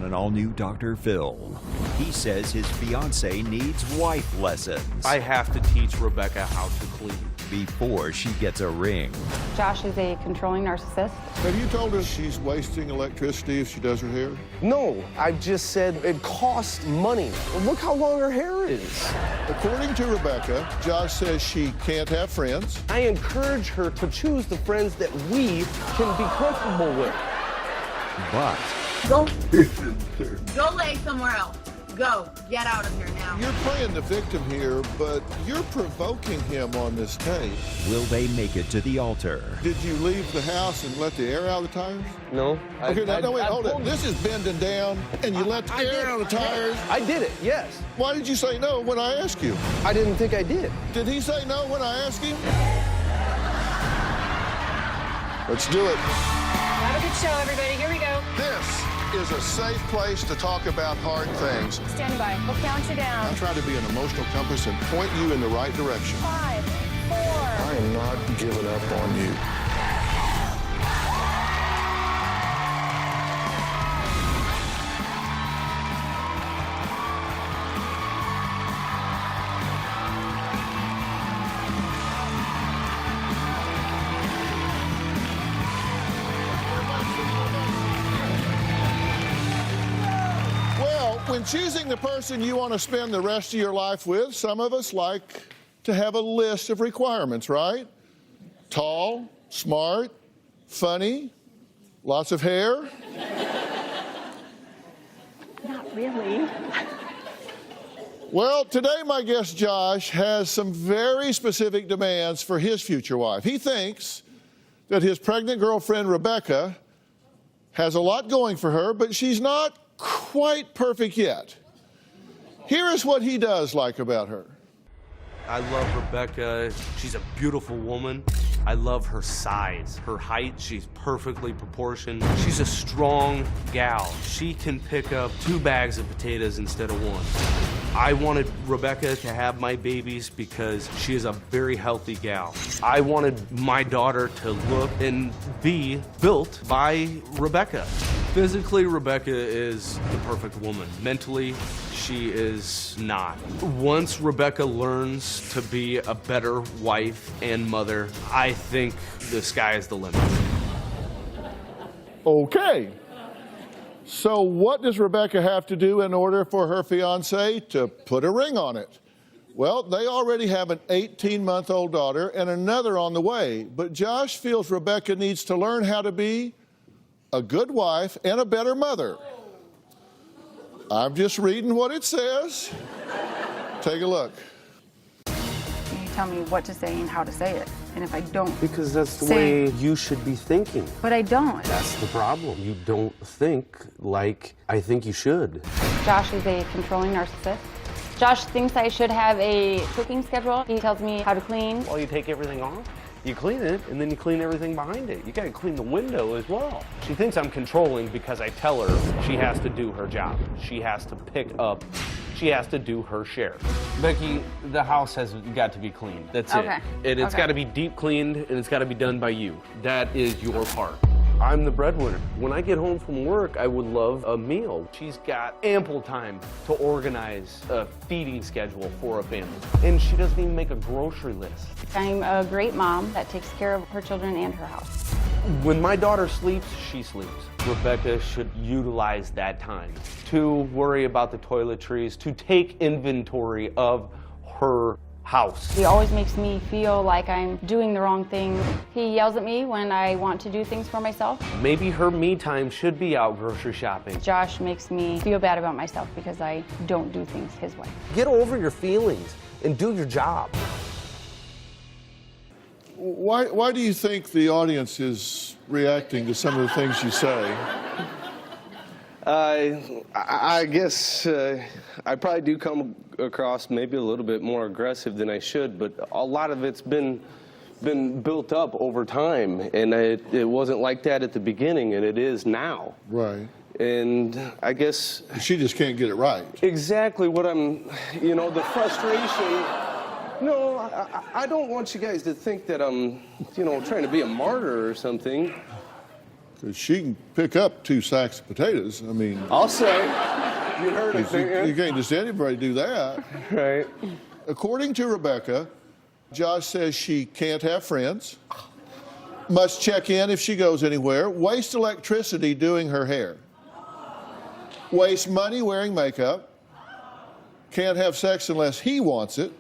an all-new Dr. Phil. He says his fiancée needs wife lessons. I have to teach Rebecca how to clean. Before she gets a ring. Josh is a controlling narcissist. Have you told her she's wasting electricity if she does her hair? No, I just said it costs money. Look how long her hair is. According to Rebecca, Josh says she can't have friends. I encourage her to choose the friends that we can be comfortable with. But Go lay somewhere else. Go. Get out of here now. You're playing the victim here, but you're provoking him on this tape. will they make it to the altar? Did you leave the house and let the air out of the tires? No. Okay, no, wait, hold it. This is bending down, and you let the air out of the tires. I did it, yes. Why did you say no when I asked you? I didn't think I did. Did he say no when I asked him? Let's do it. Have a good show, everybody. Here we go. This is a safe place to talk about hard things. Stand by. We'll count you down. I try to be an emotional compass and point you in the right direction. 5, 4. I am not giving up on you. When choosing the person you want to spend the rest of your life with, some of us like to have a list of requirements, right? Tall, smart, funny, lots of hair. Not really. Well, today my guest Josh has some very specific demands for his future wife. He thinks that his pregnant girlfriend Rebecca has a lot going for her, but she's not quite perfect yet. Here is what he does like about her. I love Rebecca. She's a beautiful woman. I love her size, her height. She's perfectly proportioned. She's a strong gal. She can pick up 2 bags of potatoes instead of 1. I wanted Rebecca to have my babies because she is a very healthy gal. I wanted my daughter to look and be built by Rebecca. Physically, Rebecca is the perfect woman. Mentally, she is not. Once Rebecca learns to be a better wife and mother, I think the sky is the limit. Okay. So what does Rebecca have to do in order for her fiance to put a ring on it? Well, they already have an 18-month-old daughter and another on the way, but Josh feels Rebecca needs to learn how to be a good wife and a better mother. I'm just reading what it says. Take a look. You tell me what to say and how to say it. And if I don't Because that's the way you should be thinking. But I don't. That's the problem. You don't think like I think you should. Josh is a controlling narcissist. Josh thinks I should have a cooking schedule. He tells me how to clean. Well, you take everything off, you clean it, and then you clean everything behind it. You gotta clean the window as well. She thinks I'm controlling because I tell her she has to do her job. She has to pick up, she has to do her share. Becky, the house has got to be cleaned. That's Okay. it. It's Okay. gotta be deep cleaned, and it's gotta be done by you. That is your part. I'm the breadwinner. When I get home from work, I would love a meal. She's got ample time to organize a feeding schedule for a family. And she doesn't even make a grocery list. I'm a great mom that takes care of her children and her house. When my daughter sleeps, she sleeps. Rebecca should utilize that time to worry about the toiletries, to take inventory of her house. He always makes me feel like I'm doing the wrong thing. He yells at me when I want to do things for myself. Maybe her me time should be out grocery shopping. Josh makes me feel bad about myself because I don't do things his way. Get over your feelings and do your job. Why do you think the audience is reacting to some of the things you say? I guess I probably do come across maybe a little bit more aggressive than I should, but a lot of it's been built up over time, and it wasn't like that at the beginning, and it is now. Right. And I guess She just can't get it right. exactly what the frustration. No, I don't want you guys to think that I'm, trying to be a martyr or something. Because she can pick up 2 sacks of potatoes. I mean, I'll say. You heard it, you didn't you? can't just anybody do that. Right. According to Rebecca, Josh says she can't have friends, must check in if she goes anywhere, waste electricity doing her hair, waste money wearing makeup, can't have sex unless he wants it.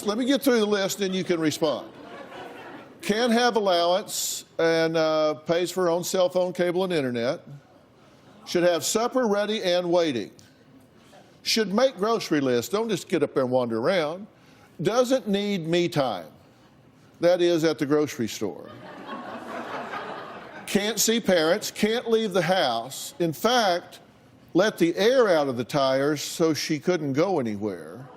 Let me get through the list, then you can respond. Can't have allowance and pays for her own cell phone, cable, and internet. Should have supper ready and waiting. Should make grocery lists. Don't just get up there and wander around. Doesn't need me time. That is at the grocery store. Can't see parents. Can't leave the house. In fact, let the air out of the tires so she couldn't go anywhere.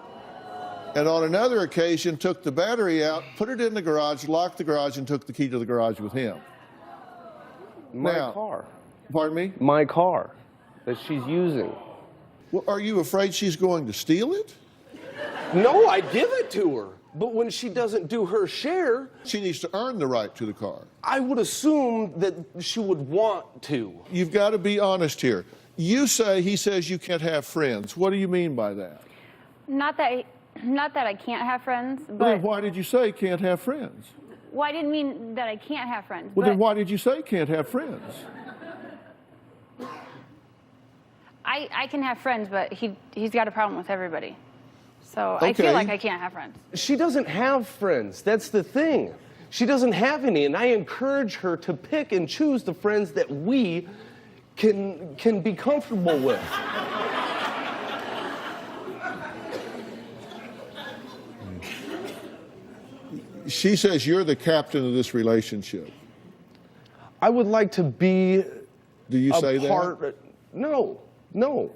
And on another occasion, took the battery out, put it in the garage, locked the garage, and took the key to the garage with him. My Now, car. Pardon me? My car that she's using. Well, are you afraid she's going to steal it? No, I give it to her. But when she doesn't do her share, She needs to earn the right to the car. I would assume that she would want to. You've got to be honest here. You say he says you can't have friends. What do you mean by that? Not that I can't have friends, Well, but then why did you say can't have friends? well, I didn't mean that I can't have friends. Well, but then why did you say can't have friends? I can have friends, but he's got a problem with everybody. So I Okay. feel like I can't have friends. She doesn't have friends. That's the thing. She doesn't have any, and I encourage her to pick and choose the friends that we can be comfortable with. She says you're the captain of this relationship. I would like to be Do you say that? part. No,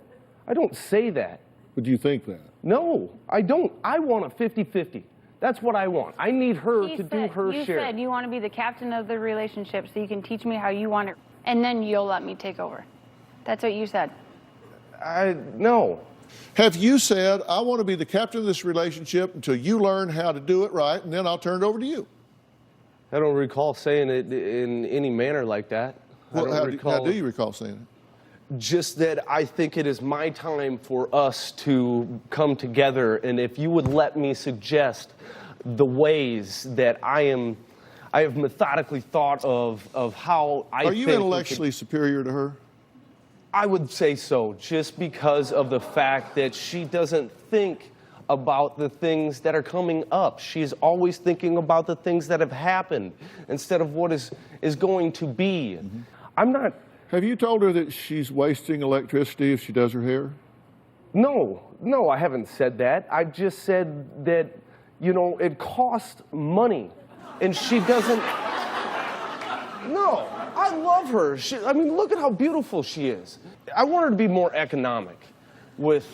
I don't say that. But do you think that? No, I don't. I want a 50-50. That's what I want. I need her You to do her you share. said you want to be the captain of the relationship so you can teach me how you want it, and then you'll let me take over. That's what you said. No. Have you said, I want to be the captain of this relationship until you learn how to do it right, and then I'll turn it over to you? I don't recall saying it in any manner like that. Well, I how don't recall. do you recall saying it? Just that I think it is my time for us to come together, and if you would let me suggest the ways that I have methodically thought of how I Are you think we intellectually superior to her? I would say so, just because of the fact that she doesn't think about the things that are coming up. She's always thinking about the things that have happened instead of what is going to be. Mm-hmm. I'm not. Have you told her that she's wasting electricity if she does her hair? No, I haven't said that. I just said that, it costs money, and she doesn't. No, I love her. Look at how beautiful she is. I want her to be more economic with.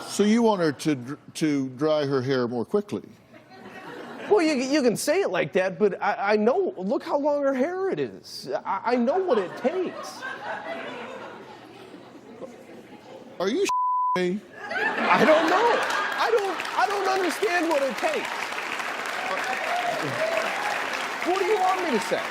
So you want her to dry her hair more quickly? Well, you can say it like that, but I know. Look how long her hair it is. I know what it takes. Are you me? I don't know. I don't understand what it takes. What do you want me to say?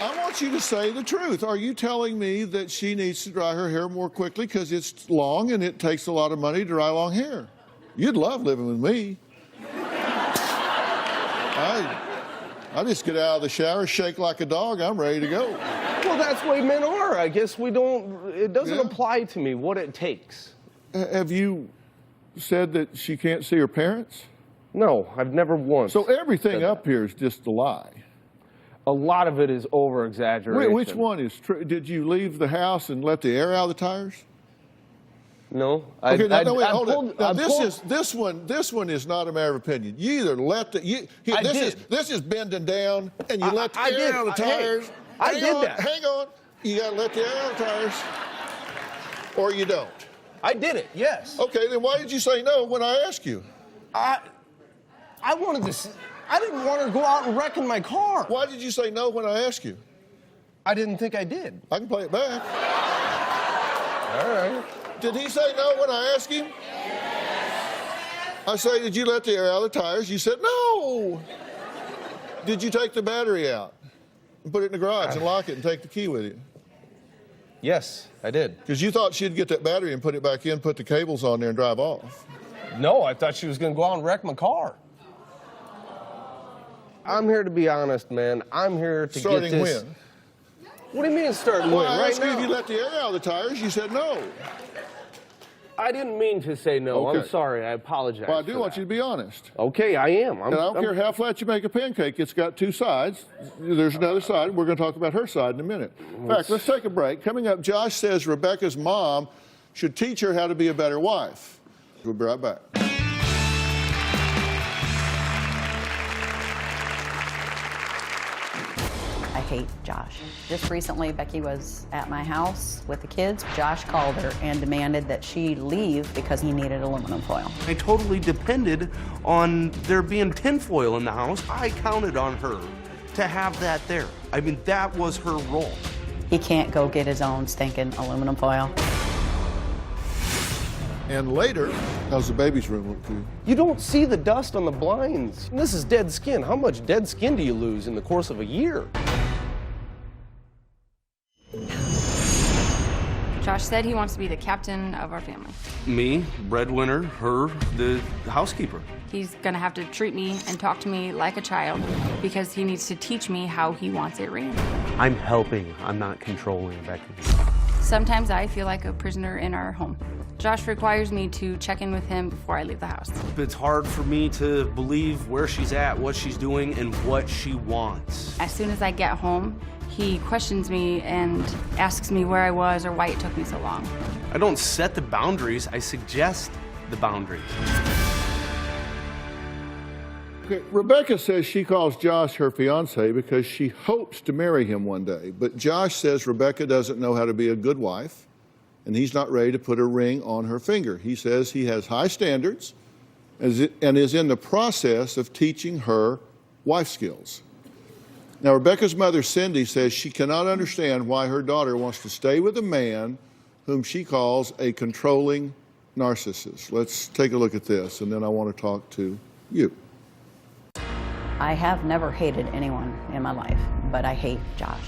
I want you to say the truth. Are you telling me that she needs to dry her hair more quickly because it's long and it takes a lot of money to dry long hair? You'd love living with me. I just get out of the shower, shake like a dog, I'm ready to go. Well, that's the way men are. I guess it doesn't apply to me what it takes. Have you said that she can't see her parents? No, I've never once. So everything up here is just a lie. A lot of it is over-exaggeration. Which one is true? Did you leave the house and let the air out of the tires? No. Okay, hold it. Now, this one is not a matter of opinion. You either let this is bending down and you let the air out of the tires. I did that. Hang on. You got to let the air out of the tires, or you don't. I did it, yes. Okay, then why did you say no when I asked you? I wanted to. I didn't want to go out and wreck in my car. Why did you say no when I asked you? I didn't think I did. I can play it back. All right. Did he say no when I asked him? Yes. I say, did you let the air out of the tires? You said no. Did you take the battery out? and put it in the garage and lock it and take the key with you? Yes, I did. Because you thought she'd get that battery and put it back in, put the cables on there and drive off. No, I thought she was going to go out and wreck my car. I'm here to be honest, man. I'm here to Starting get this. when? What do you mean starting Well, when? I Right asked you if now. you let the air out of the tires. You said no. I didn't mean to say no. Okay. I'm sorry. I apologize. Well, I do for want that. you to be honest. Okay, I am. And I don't care how flat you make a pancake. It's got two sides. There's another side. We're going to talk about her side in a minute. In fact, let's take a break. Coming up, Josh says Rebecca's mom should teach her how to be a better wife. We'll be right back. I hate Josh. Just recently, Becky was at my house with the kids. Josh called her and demanded that she leave because he needed aluminum foil. I totally depended on there being tinfoil in the house. I counted on her to have that there. I mean, that was her role. He can't go get his own stinking aluminum foil. And later, how's the baby's room look to you? You don't see the dust on the blinds. This is dead skin. How much dead skin do you lose in the course of a year? Josh said he wants to be the captain of our family. Me, breadwinner, her, the housekeeper. He's gonna have to treat me and talk to me like a child because he needs to teach me how he wants it ran. I'm helping. I'm not controlling Becky. Sometimes I feel like a prisoner in our home. Josh requires me to check in with him before I leave the house. It's hard for me to believe where she's at, what she's doing, and what she wants. As soon as I get home, he questions me and asks me where I was or why it took me so long. I don't set the boundaries, I suggest the boundaries. Okay, Rebecca says she calls Josh her fiance because she hopes to marry him one day. But Josh says Rebecca doesn't know how to be a good wife, and he's not ready to put a ring on her finger. He says he has high standards and is in the process of teaching her wife skills. Now, Rebecca's mother, Cindy, says she cannot understand why her daughter wants to stay with a man whom she calls a controlling narcissist. Let's take a look at this, and then I want to talk to you. I have never hated anyone in my life, but I hate Josh.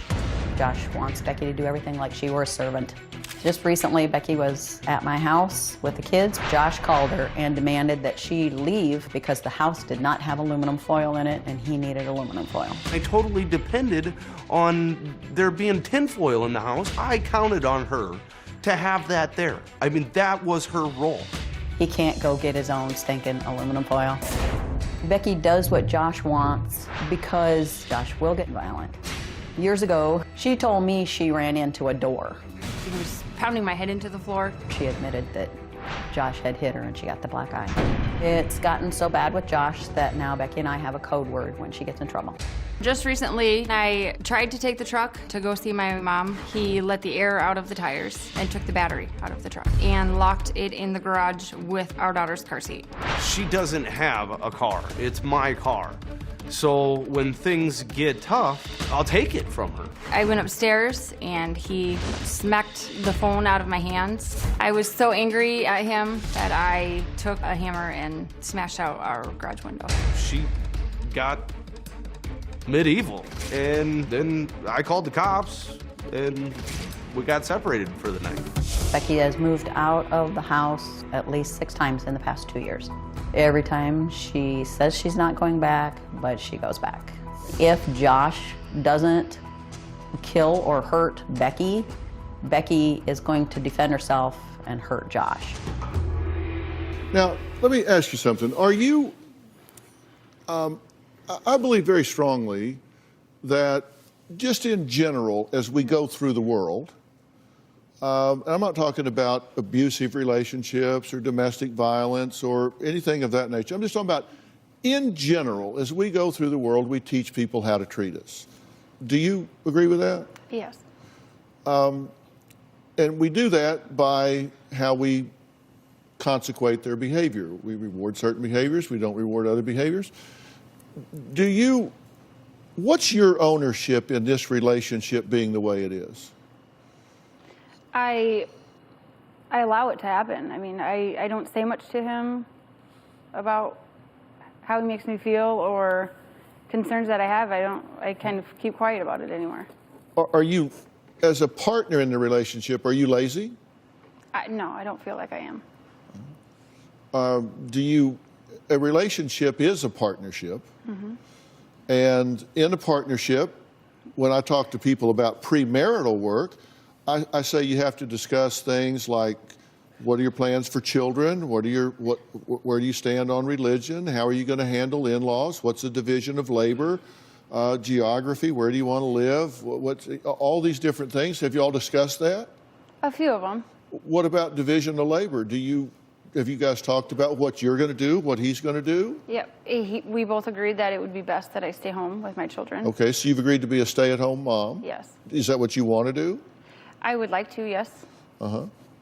Josh wants Becky to do everything like she were a servant. Just recently, Becky was at my house with the kids. Josh called her and demanded that she leave because the house did not have aluminum foil in it and he needed aluminum foil. I totally depended on there being tinfoil in the house. I counted on her to have that there. I mean, that was her role. He can't go get his own stinking aluminum foil. Becky does what Josh wants because Josh will get violent. Years ago, she told me she ran into a door. He was pounding my head into the floor. She admitted that Josh had hit her and she got the black eye. It's gotten so bad with Josh that now Becky and I have a code word when she gets in trouble. Just recently, I tried to take the truck to go see my mom. He let the air out of the tires and took the battery out of the truck and locked it in the garage with our daughter's car seat. She doesn't have a car. It's my car. So when things get tough, I'll take it from her. I went upstairs and he smacked the phone out of my hands. I was so angry at him that I took a hammer and smashed out our garage window. She got medieval, and then I called the cops and we got separated for the night. Becky has moved out of the house at least 6 times in the past 2 years. Every time she says she's not going back, but she goes back. If Josh doesn't kill or hurt Becky, Becky is going to defend herself and hurt Josh. Now, let me ask you something. Are you, I believe very strongly that just in general, as we go through the world, and I'm not talking about abusive relationships or domestic violence or anything of that nature. I'm just talking about, in general, as we go through the world, we teach people how to treat us. Do you agree with that? Yes. And we do that by how we consecrate their behavior. We reward certain behaviors. We don't reward other behaviors. What's your ownership in this relationship being the way it is? I allow it to happen. I mean, I don't say much to him about how he makes me feel or concerns that I have, I kind of keep quiet about it anymore. Are you, as a partner in the relationship, are you lazy? No, I don't feel like I am. A relationship is a partnership. And in a partnership, when I talk to people about premarital work, I say you have to discuss things like, what are your plans for children? Where do you stand on religion? How are you going to handle in-laws? What's the division of labor? Geography, where do you want to live? All these different things. Have you all discussed that? A few of them. What about division of labor? Have you guys talked about what you're going to do, what he's going to do? Yep. We both agreed that it would be best that I stay home with my children. Okay, so you've agreed to be a stay-at-home mom? Yes. Is that what you want to do? I would like to, yes.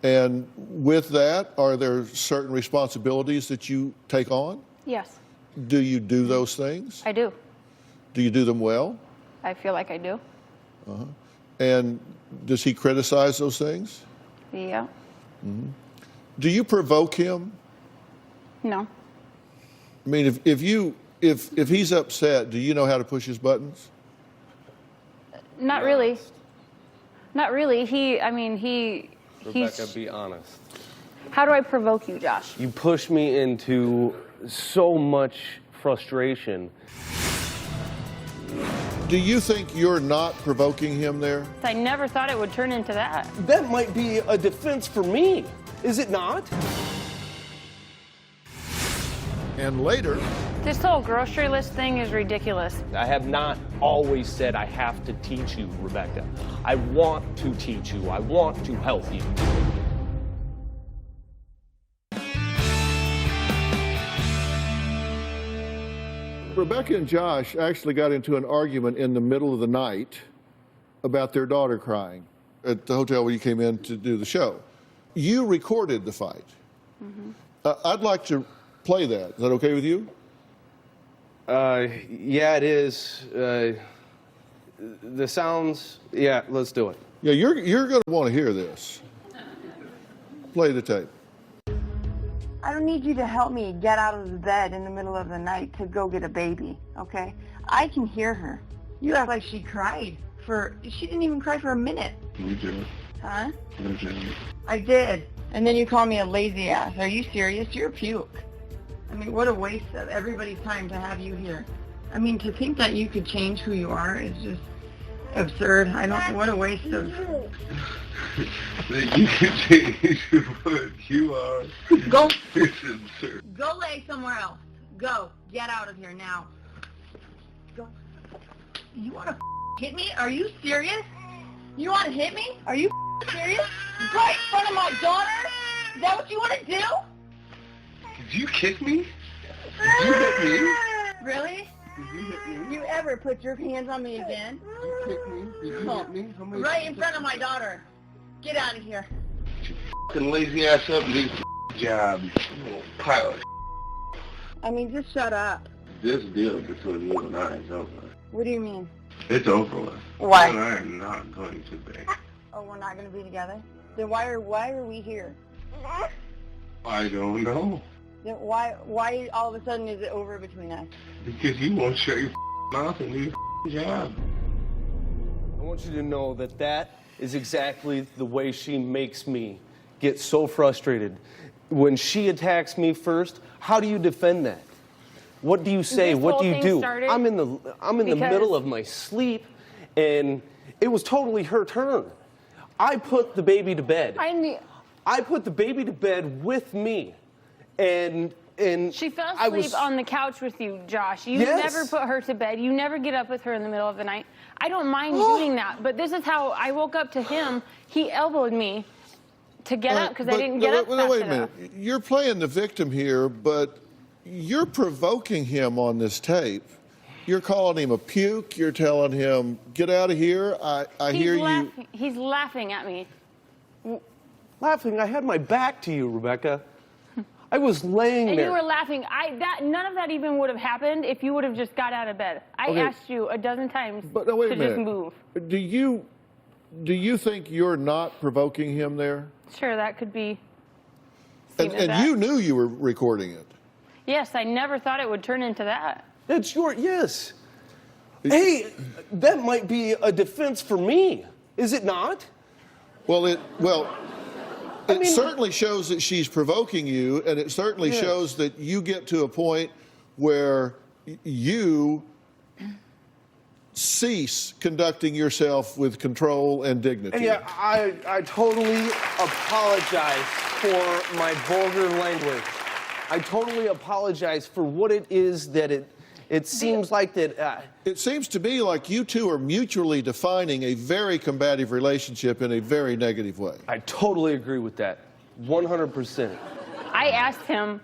And with that, are there certain responsibilities that you take on? Yes. Do you do those things? I do. Do you do them well? I feel like I do. And does he criticize those things? Yeah. Do you provoke him? No. I mean, if he's upset, do you know how to push his buttons? Not really. Not really. Rebecca, be honest. How do I provoke you, Josh? You push me into so much frustration. Do you think you're not provoking him there? I never thought it would turn into that. That might be a defense for me, is it not? And later, This whole grocery list thing is ridiculous. I have not always said I have to teach you, Rebecca. I want to teach you. I want to help you. Rebecca and Josh actually got into an argument in the middle of the night about their daughter crying at the hotel where you came in to do the show. You recorded the fight. I'd like to play that. Is that okay with you? Yeah, it is. The sounds, yeah, let's do it. Yeah, you're going to want to hear this. Play the tape. I don't need you to help me get out of the bed in the middle of the night to go get a baby, okay? I can hear her. You act like she cried she didn't even cry for a minute. You did. Huh? You did. I did. And then you call me a lazy ass. Are you serious? You're a puke. I mean, what a waste of everybody's time to have you here. I mean, to think that you could change who you are is just absurd. What a waste of... You can change what you are. Go. It's absurd. Go lay somewhere else. Go. Get out of here now. Go. You want to hit me? Are you serious? You want to hit me? Are you serious? Right in front of my daughter? Is that what you want to do? Did you kick me? Did you hit me? Really? Did you hit me? You ever put your hands on me again? Did you kick me? Did you hit me? How many Right in front of my daughter. Get out of here. Get your f***ing lazy ass up and do your job. You little pile of I mean, just shut up. This deal between you and I is over. What do you mean? It's over with. Why? And I am not going to be. Oh, we're not going to be together? Then why are we here? I don't know. Then why all of a sudden is it over between us? Because you won't shut your mouth and do your job. I want you to know that that is exactly the way she makes me get so frustrated. When she attacks me first, how do you defend that? What do you say? This What whole do you thing do? started I'm in the middle of my sleep, and it was totally her turn. I put the baby to bed. I put the baby to bed with me, and she fell I asleep was, on the couch with you, Josh. You Yes. never put her to bed. You never get up with her in the middle of the night. I don't mind doing that, but this is how I woke up to him. He elbowed me to get up because I didn't get up fast wait a enough. minute. You're playing the victim here, but you're provoking him on this tape. You're calling him a puke. You're telling him, get out of here. I hear you. He's laughing at me. laughing. I had my back to you, Rebecca. I was laying And there. you were laughing. None of that even would have happened if you would have just got out of bed. I asked you a dozen times wait a to minute. just move. Do you think you're not provoking him there? Sure, that could be. And you knew you were recording it. Yes, I never thought it would turn into that. It's your, yes. Hey, that might be a defense for me, is it not? Well, it certainly shows that she's provoking you, and it certainly shows that you get to a point where you cease conducting yourself with control and dignity. Yeah, I totally apologize for my vulgar language. I totally apologize for what it is that it seems like that... It seems to me like you two are mutually defining a very combative relationship in a very negative way. I totally agree with that, 100%. I asked him,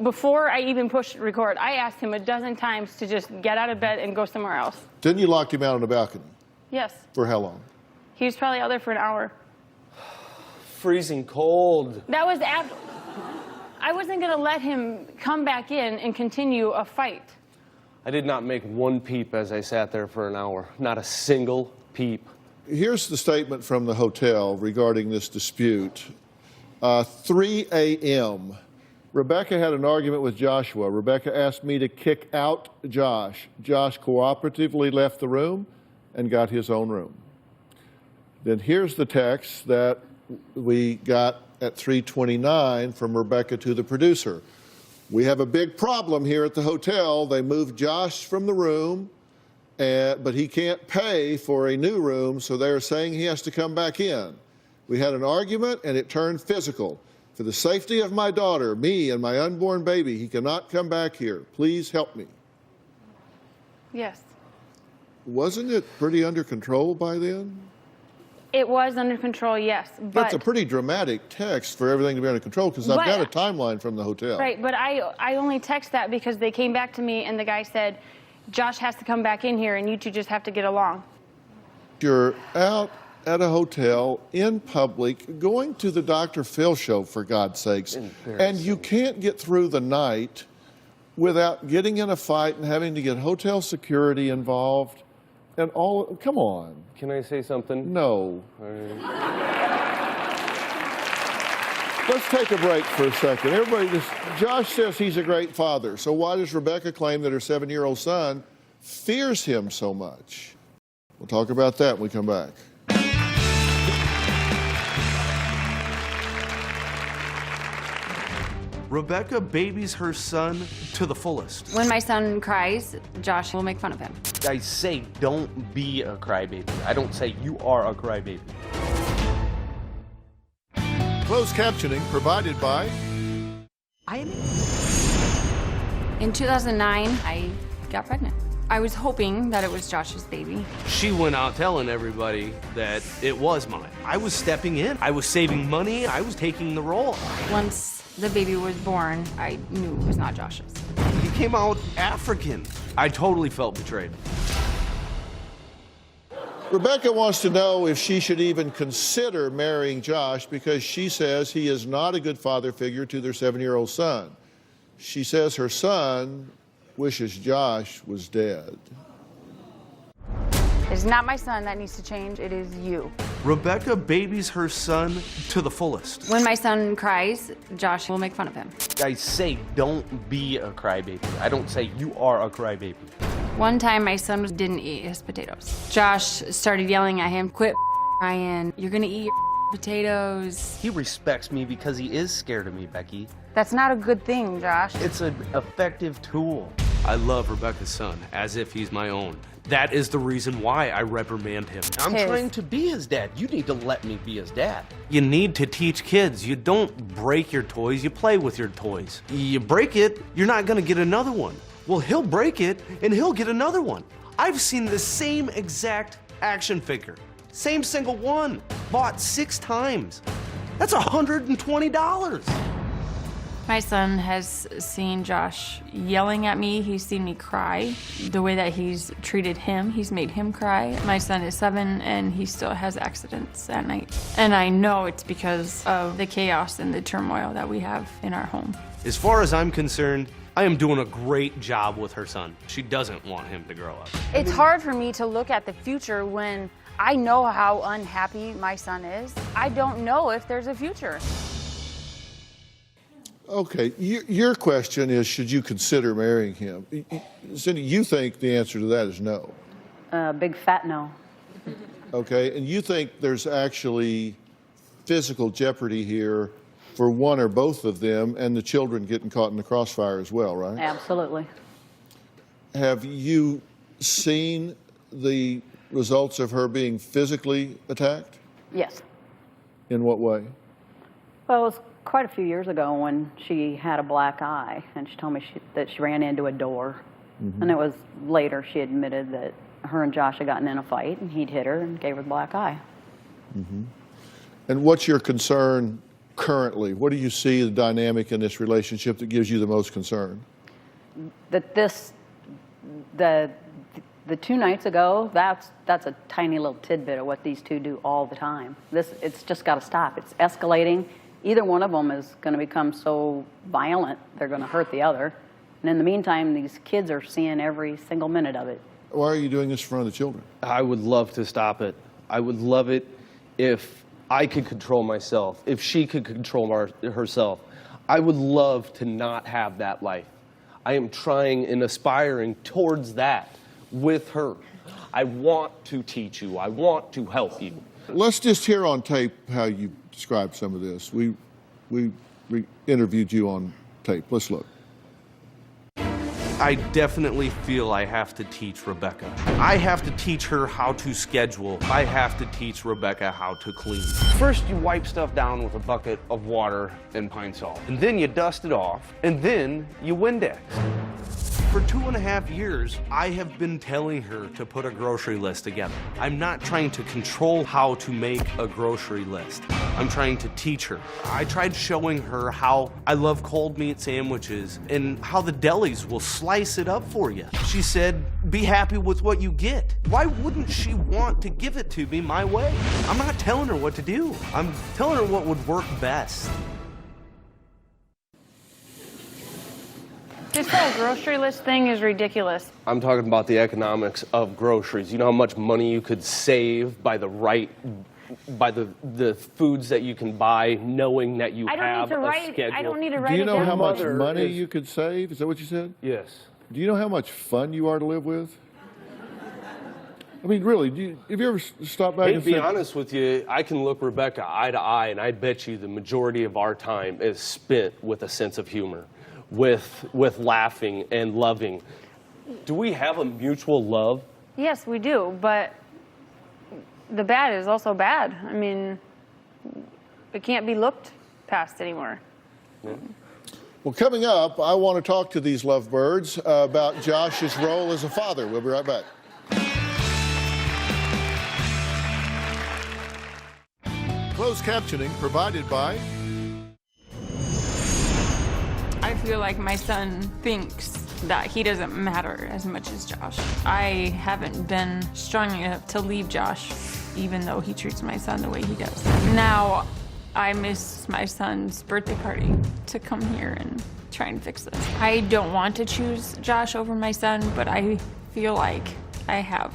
before I even pushed record, I asked him a dozen times to just get out of bed and go somewhere else. Didn't you lock him out on the balcony? Yes. For how long? He was probably out there for an hour. Freezing cold. That was after... I wasn't going to let him come back in and continue a fight. I did not make one peep as I sat there for an hour. Not a single peep. Here's the statement from the hotel regarding this dispute. 3 a.m. Rebecca had an argument with Joshua. Rebecca asked me to kick out Josh. Josh cooperatively left the room and got his own room. Then here's the text that we got at 3:29 from Rebecca to the producer. We have a big problem here at the hotel. They moved Josh from the room, but he can't pay for a new room, so they're saying he has to come back in. We had an argument, and it turned physical. For the safety of my daughter, me, and my unborn baby, he cannot come back here. Please help me. Yes. Wasn't it pretty under control by then? It was under control, yes. But That's a pretty dramatic text for everything to be under control, because I've got a timeline from the hotel. Right, but I only text that because they came back to me and the guy said, Josh has to come back in here and you two just have to get along. You're out at a hotel in public going to the Dr. Phil show, for God's sakes, and you can't get through the night without getting in a fight and having to get hotel security involved and all. Come on. Can I say something? No. Let's take a break for a second. Everybody, Josh says he's a great father, so why does Rebecca claim that her 7-year-old son fears him so much? We'll talk about that when we come back. Rebecca babies her son to the fullest. When my son cries, Josh will make fun of him. I say don't be a crybaby. I don't say you are a crybaby. Closed captioning provided by... In 2009, I got pregnant. I was hoping that it was Josh's baby. She went out telling everybody that it was mine. I was stepping in. I was saving money. I was taking the role. Once the baby was born, I knew it was not Josh's. He came out African. I totally felt betrayed. Rebecca wants to know if she should even consider marrying Josh because she says he is not a good father figure to their 7-year-old son. She says her son wishes Josh was dead. It's not my son that needs to change, it is you. Rebecca babies her son to the fullest. When my son cries, Josh will make fun of him. I say don't be a crybaby. I don't say you are a crybaby. One time, my son didn't eat his potatoes. Josh started yelling at him, "Quit crying, you're gonna eat your potatoes." He respects me because he is scared of me, Becky. That's not a good thing, Josh. It's an effective tool. I love Rebecca's son as if he's my own. That is the reason why I reprimand him. I'm trying to be his dad. You need to let me be his dad. You need to teach kids. You don't break your toys, you play with your toys. You break it, you're not gonna get another one. Well, he'll break it and he'll get another one. I've seen the same exact action figure. Same single one. Bought 6 times. That's $120. My son has seen Josh yelling at me. He's seen me cry. The way that he's treated him, he's made him cry. My son is 7 and he still has accidents at night. And I know it's because of the chaos and the turmoil that we have in our home. As far as I'm concerned, I am doing a great job with her son. She doesn't want him to grow up. It's hard for me to look at the future when I know how unhappy my son is. I don't know if there's a future. Okay, your question is, should you consider marrying him? Cindy, you think the answer to that is no. Big fat no. Okay, and you think there's actually physical jeopardy here for one or both of them and the children getting caught in the crossfire as well, right? Absolutely. Have you seen the results of her being physically attacked? Yes. In what way? Well, it was quite a few years ago when she had a black eye, and she told me that she ran into a door. Mm-hmm. And it was later she admitted that her and Josh had gotten in a fight, and he'd hit her and gave her the black eye. Mm-hmm. And what's your concern currently? What do you see the dynamic in this relationship that gives you the most concern? That the 2 nights ago, that's a tiny little tidbit of what these two do all the time. It's just got to stop. It's escalating. Either one of them is going to become so violent they're going to hurt the other. And in the meantime, these kids are seeing every single minute of it. Why are you doing this in front of the children? I would love to stop it. I would love it if I could control myself, if she could control herself. I would love to not have that life. I am trying and aspiring towards that with her. I want to teach you. I want to help you. Let's just hear on tape how you described some of this. We interviewed you on tape. Let's look. I definitely feel I have to teach Rebecca. I have to teach her how to schedule. I have to teach Rebecca how to clean. First, you wipe stuff down with a bucket of water and pine salt. And then you dust it off. And then you Windex. For 2.5 years, I have been telling her to put a grocery list together. I'm not trying to control how to make a grocery list. I'm trying to teach her. I tried showing her how I love cold meat sandwiches and how the delis will slice it up for you. She said, be happy with what you get. Why wouldn't she want to give it to me my way? I'm not telling her what to do. I'm telling her what would work best. This whole grocery list thing is ridiculous. I'm talking about the economics of groceries. You know how much money you could save by the foods that you can buy, knowing that you have a schedule. I don't need to write Do you it know down. how much money you could save? Is that what you said? Yes. Do you know how much fun you are to live with? I mean, really, have you ever stopped back Hey, and to be said, honest with you, I can look Rebecca eye to eye, and I bet you the majority of our time is spent with a sense of humor, with laughing and loving. Do we have a mutual love? Yes, we do, but the bad is also bad. I mean, it can't be looked past anymore. Yeah. Well, coming up, I want to talk to these lovebirds about Josh's role as a father. We'll be right back. Closed captioning provided by... I feel like my son thinks that he doesn't matter as much as Josh. I haven't been strong enough to leave Josh, even though he treats my son the way he does. Now, I miss my son's birthday party to come here and try and fix this. I don't want to choose Josh over my son, but I feel like I have.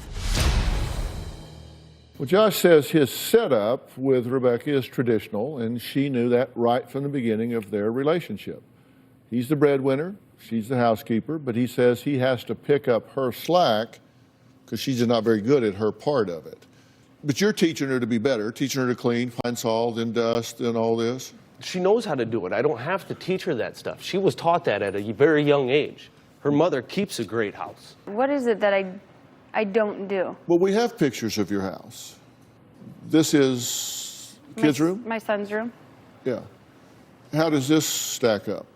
Well, Josh says his setup with Rebecca is traditional, and she knew that right from the beginning of their relationship. He's the breadwinner, she's the housekeeper, but he says he has to pick up her slack because she's just not very good at her part of it. But you're teaching her to be better, teaching her to clean, find salt and dust and all this. She knows how to do it. I don't have to teach her that stuff. She was taught that at a very young age. Her mother keeps a great house. What is it that I don't do? Well, we have pictures of your house. This is kids' room? My son's room. Yeah. How does this stack up?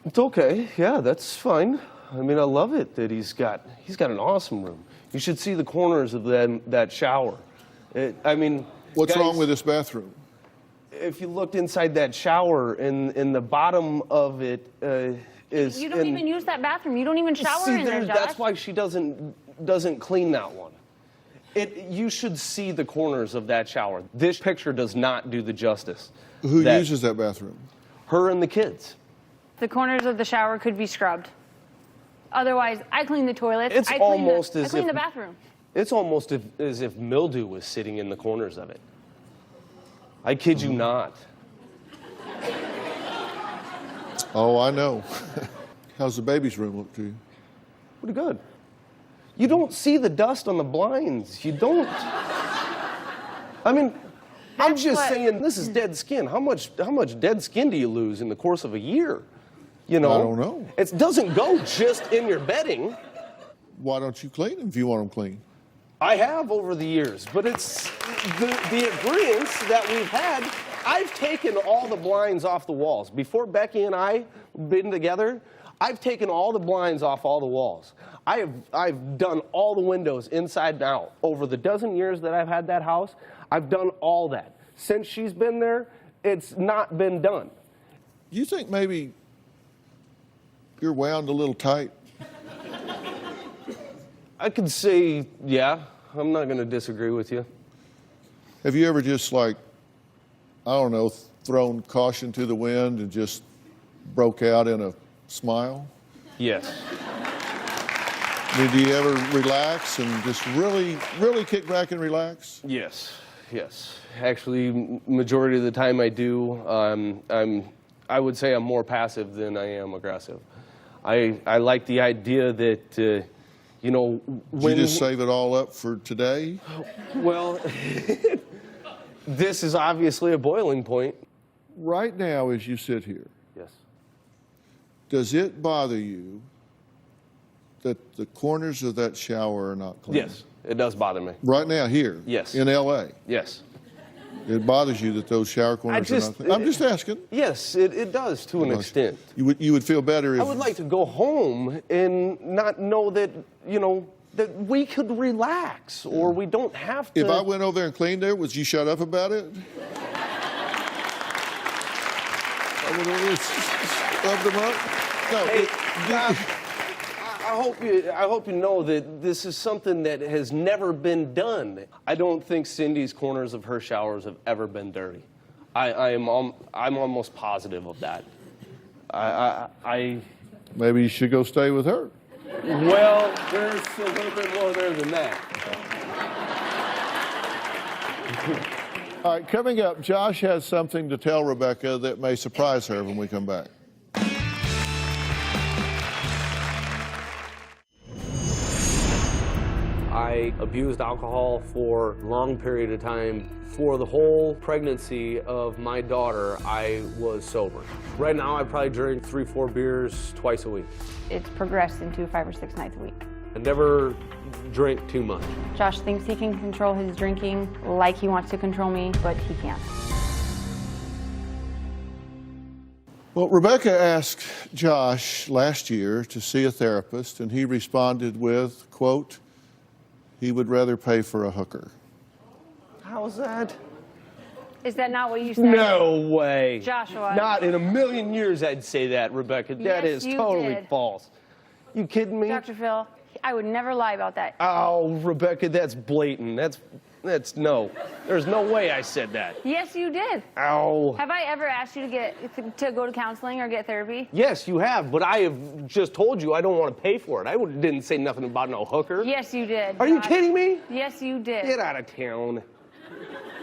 It's okay. Yeah, that's fine. I mean, I love it that he's got an awesome room. You should see the corners of that shower. What's wrong with this bathroom? If you looked inside that shower, in the bottom of it is. You don't even use that bathroom. You don't even shower in there, Josh. That's why she doesn't clean that one. You should see the corners of that shower. This picture does not do the justice. Who uses that bathroom? Her and the kids. The corners of the shower could be scrubbed. Otherwise, I clean the toilets. It's I clean the bathroom. It's almost as if mildew was sitting in the corners of it. I kid you not. Oh, I know. How's the baby's room look to you? Pretty good. You don't see the dust on the blinds. You don't. I mean, I'm just saying, this is dead skin. How much dead skin do you lose in the course of a year? You know? I don't know. It doesn't go just in your bedding. Why don't you clean them if you want them clean? I have over the years, but it's the agreements that we've had. I've taken all the blinds off the walls. Before Becky and I been together, I've taken all the blinds off all the walls. I've done all the windows inside and out. Over the dozen years that I've had that house, I've done all that. Since she's been there, it's not been done. You think maybe you're wound a little tight? I could say, yeah. I'm not going to disagree with you. Have you ever just like, I don't know, thrown caution to the wind and just broke out in a smile? Yes. I mean, do you ever relax and just really kick back and relax? Yes, yes. Actually, majority of the time I do. I would say I'm more passive than I am aggressive. I like the idea that, you know, when... Did you just save it all up for today? Well, this is obviously a boiling point. Right now, as you sit here, yes, does it bother you that the corners of that shower are not clean? Yes, it does bother me. Right now, here? Yes. In L.A.? Yes. It bothers you that those shower corners are not clean? I'm just asking. Yes, it does to an extent. You would feel better if... I would like to go home and not know that, you know, that we could relax or we don't have to... If I went over there and cleaned there, would you shut up about it? I would always rub them up? No. Hey, I hope you know that this is something that has never been done. I don't think Cindy's corners of her showers have ever been dirty. I'm almost positive of that. Maybe you should go stay with her. Well, there's a little bit more there than that. All right, coming up, Josh has something to tell Rebecca that may surprise her when we come back. I abused alcohol for a long period of time. For the whole pregnancy of my daughter, I was sober. Right now, I probably drink 3-4 beers twice a week. It's progressed into 5 or 6 nights a week. I never drink too much. Josh thinks he can control his drinking like he wants to control me, but he can't. Well, Rebecca asked Josh last year to see a therapist, and he responded with, quote, he would rather pay for a hooker. How's that? Is that not what you said? No way. Joshua. Not in a million years I'd say that, Rebecca. That is you totally did. false. You kidding me? Dr. Phil, I would never lie about that. Oh, Rebecca, that's blatant. That's no. There's no way I said that. Yes, you did. Ow. Have I ever asked you to go to counseling or get therapy? Yes, you have, but I have just told you I don't want to pay for it. I didn't say nothing about no hooker. Yes, you did. Are you kidding me? Yes, you did. Get out of town.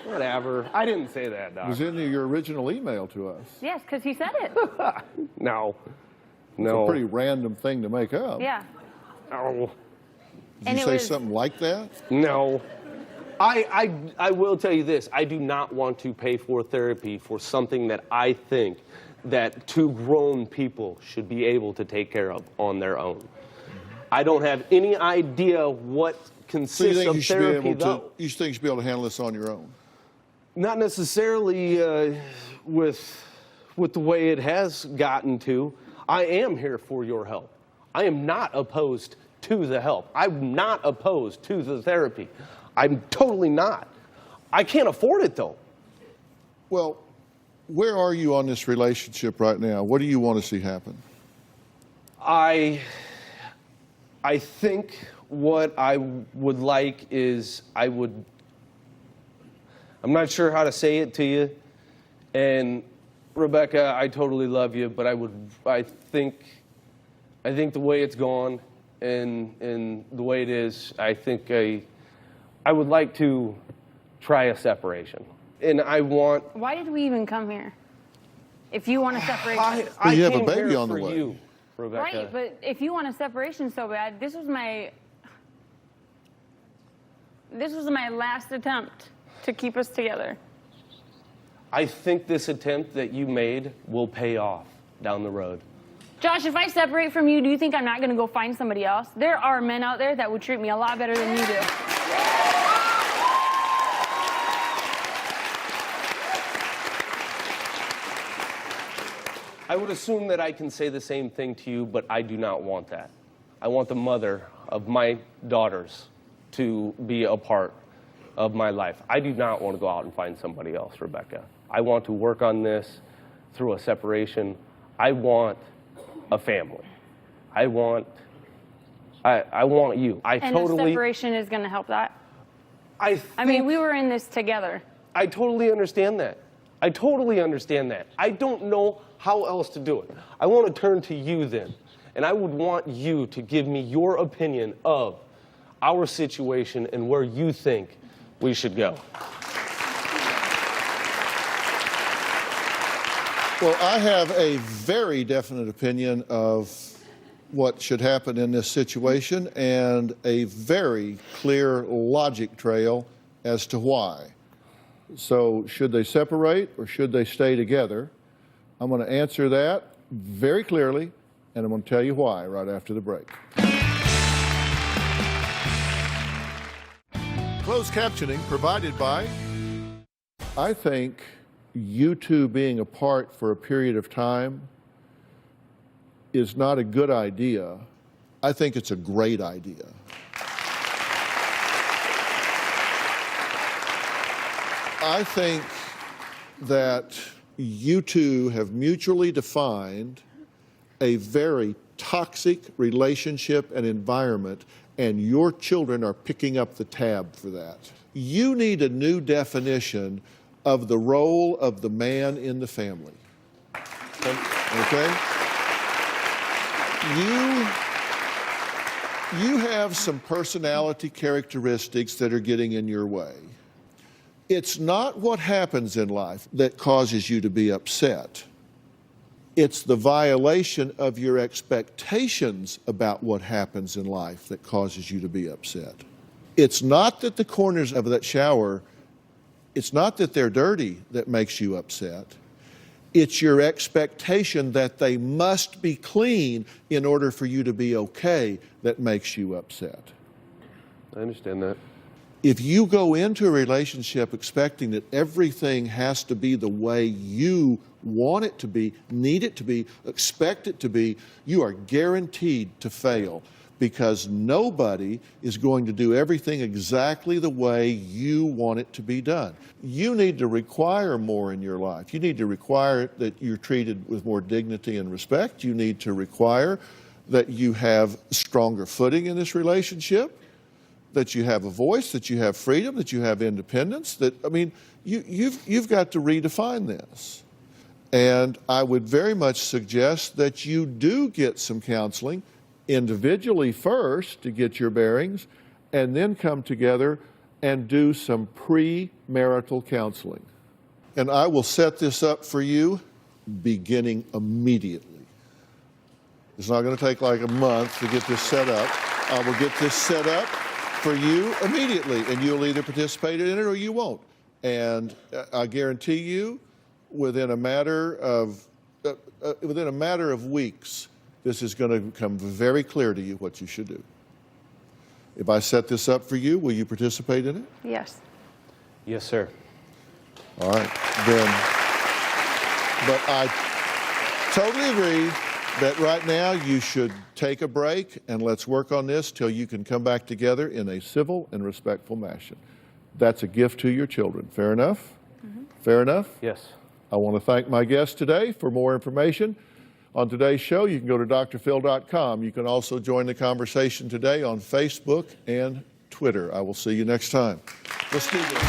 Whatever. I didn't say that, Doc. It was in your original email to us. Yes, because he said it. No. It's a pretty random thing to make up. Yeah. Oh. Did you say something like that? No. I will tell you this. I do not want to pay for therapy for something that I think that 2 grown people should be able to take care of on their own. I don't have any idea what consists of therapy, though. You think you should be able to handle this on your own? Not necessarily with the way it has gotten to. I am here for your help. I am not opposed to the help. I'm not opposed to the therapy. I'm totally not. I can't afford it, though. Well, where are you on this relationship right now? What do you want to see happen? I think what I would like is I'm not sure how to say it to you, and Rebecca, I totally love you, but I think the way it's gone and the way it is, I think I would like to try a separation. And I want... Why did we even come here? If you want a separation... Well, you have a baby on the way. You, Rebecca. Right, but if you want a separation so bad, this was my This was my last attempt to keep us together. I think this attempt that you made will pay off down the road. Josh, if I separate from you, do you think I'm not going to go find somebody else? There are men out there that would treat me a lot better than you do. I would assume that I can say the same thing to you, but I do not want that. I want the mother of my daughters to be a part of my life. I do not want to go out and find somebody else, Rebecca. I want to work on this through a separation. I want a family. I want you. And the separation is going to help that? I mean, we were in this together. I totally understand that. I totally understand that. I don't know how else to do it. I want to turn to you then, and I would want you to give me your opinion of our situation and where you think we should go. Well, I have a very definite opinion of what should happen in this situation and a very clear logic trail as to why. So should they separate or should they stay together? I'm going to answer that very clearly, and I'm going to tell you why right after the break. Closed captioning provided by... I think you two being apart for a period of time is not a good idea. I think it's a great idea. I think that you two have mutually defined a very toxic relationship and environment, and your children are picking up the tab for that. You need a new definition of the role of the man in the family. Okay? You have some personality characteristics that are getting in your way. It's not what happens in life that causes you to be upset. It's the violation of your expectations about what happens in life that causes you to be upset. It's not that the corners of that shower, it's not that they're dirty that makes you upset. It's your expectation that they must be clean in order for you to be okay that makes you upset. I understand that. If you go into a relationship expecting that everything has to be the way you want it to be, need it to be, expect it to be, you are guaranteed to fail, because nobody is going to do everything exactly the way you want it to be done. You need to require more in your life. You need to require that you're treated with more dignity and respect. You need to require that you have stronger footing in this relationship, that you have a voice, that you have freedom, that you have independence. That, I mean, you've got to redefine this. And I would very much suggest that you do get some counseling individually first to get your bearings, and then come together and do some premarital counseling. And I will set this up for you beginning immediately. It's not going to take like a month to get this set up. I will get this set up for you immediately, and you'll either participate in it or you won't. And I guarantee you, within a matter of weeks, this is going to become very clear to you what you should do. If I set this up for you, will you participate in it? Yes. Yes, sir. All right, then. But I totally agree that right now you should take a break and let's work on this till you can come back together in a civil and respectful fashion. That's a gift to your children. Fair enough? Mm-hmm. Fair enough? Yes. I want to thank my guests today. For more information on today's show, you can go to drphil.com. You can also join the conversation today on Facebook and Twitter. I will see you next time. Let's do this.